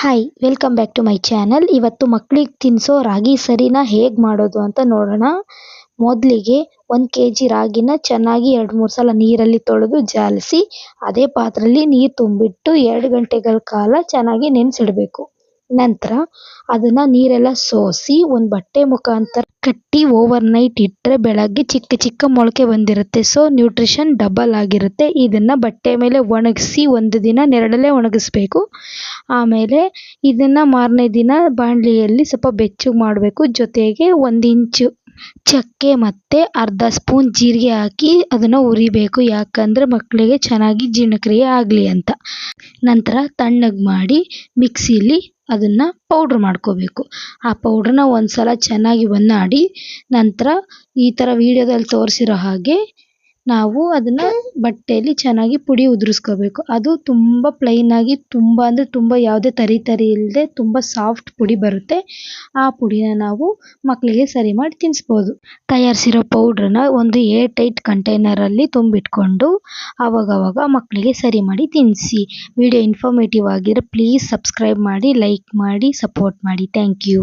Hi welcome back to my channel. ಇವತ್ತು ಮಕ್ಕಳಿಗೆ ತಿನ್ನಿಸೋ ರಾಗಿ ಸರಿನ ಹೇಗೆ ಮಾಡೋದು ಅಂತ ನೋಡೋಣ. ಮೊದಲಿಗೆ 1 kg ರಾಗಿನ ಚೆನ್ನಾಗಿ 2-3 ಸಲ ನೀರಲ್ಲಿ ತೊಳೆದು ಜಾಲಿಸಿ ಅದೇ ಪಾತ್ರೆಯಲ್ಲಿ ನೀರು ತುಂಬಿಟ್ಟು 2 ಗಂಟೆಗಳ ಕಾಲ ಚೆನ್ನಾಗಿ ನೆನೆಸಿಡಬೇಕು. ನಂತರ ಅದನ್ನ ನೀರೆಲ್ಲ ಸೋಸಿ ಒಂದು ಬಟ್ಟೆ ಮುಖಾಂತರ ಕಟ್ಟಿ ಓವರ್ ನೈಟ್ ಇಟ್ಟರೆ ಬೆಳಗ್ಗೆ ಚಿಕ್ಕ ಚಿಕ್ಕ ಮೊಳಕೆ ಬಂದಿರುತ್ತೆ. ಸೊ ನ್ಯೂಟ್ರಿಷನ್ ಡಬಲ್ ಆಗಿರುತ್ತೆ. ಇದನ್ನ ಬಟ್ಟೆ ಮೇಲೆ ಒಣಗಿಸಿ 1 ದಿನ ನೆರಳಲ್ಲೇ ಒಣಗಿಸ್ಬೇಕು. ಆಮೇಲೆ ಇದನ್ನ ಮಾರನೇ ದಿನ ಬಾಣಲಿಯಲ್ಲಿ ಸ್ವಲ್ಪ ಬೆಚ್ಚಗೆ ಮಾಡಬೇಕು. ಜೊತೆಗೆ 1 ಇಂಚು ಚಕ್ಕೆ ಮತ್ತು ಅರ್ಧ ಸ್ಪೂನ್ ಜೀರಿಗೆ ಹಾಕಿ ಅದನ್ನು ಹುರಿಬೇಕು. ಯಾಕಂದರೆ ಮಕ್ಕಳಿಗೆ ಚೆನ್ನಾಗಿ ಜೀರ್ಣಕ್ರಿಯೆ ಆಗಲಿ ಅಂತ. ನಂತರ ತಣ್ಣಗೆ ಮಾಡಿ ಮಿಕ್ಸಿಲಿ ಅದನ್ನು ಪೌಡ್ರ್ ಮಾಡ್ಕೋಬೇಕು. ಆ ಪೌಡ್ರನ್ನ ಒಂದು ಸಲ ಚೆನ್ನಾಗಿ ಒನ್ನಾಡಿ ನಂತರ ಈ ಥರ ವಿಡಿಯೋದಲ್ಲಿ ತೋರಿಸಿರೋ ಹಾಗೆ ನಾವು ಅದನ್ನು ಬಟ್ಟೆಯಲ್ಲಿ ಚೆನ್ನಾಗಿ ಪುಡಿ ಉದುರಿಸ್ಕೋಬೇಕು. ಅದು ತುಂಬ ಪ್ಲೈನಾಗಿ ತುಂಬ ಅಂದರೆ ತುಂಬ ಯಾವುದೇ ತರಿ ಇಲ್ಲದೆ ತುಂಬ ಸಾಫ್ಟ್ ಪುಡಿ ಬರುತ್ತೆ. ಆ ಪುಡಿನ ನಾವು ಮಕ್ಕಳಿಗೆ ಸರಿ ಮಾಡಿ ತಿನ್ನಿಸ್ಬೋದು. ತಯಾರಿಸಿರೋ ಪೌಡ್ರನ್ನ ಒಂದು ಏರ್ ಟೈಟ್ ಕಂಟೈನರಲ್ಲಿ ತುಂಬಿಟ್ಕೊಂಡು ಆವಾಗವಾಗ ಮಕ್ಕಳಿಗೆ ಸರಿ ಮಾಡಿ ತಿನ್ನಿಸಿ. ವಿಡಿಯೋ ಇನ್ಫಾರ್ಮೇಟಿವ್ ಆಗಿದ್ರೆ ಪ್ಲೀಸ್ ಸಬ್ಸ್ಕ್ರೈಬ್ ಮಾಡಿ, ಲೈಕ್ ಮಾಡಿ, ಸಪೋರ್ಟ್ ಮಾಡಿ. Thank you.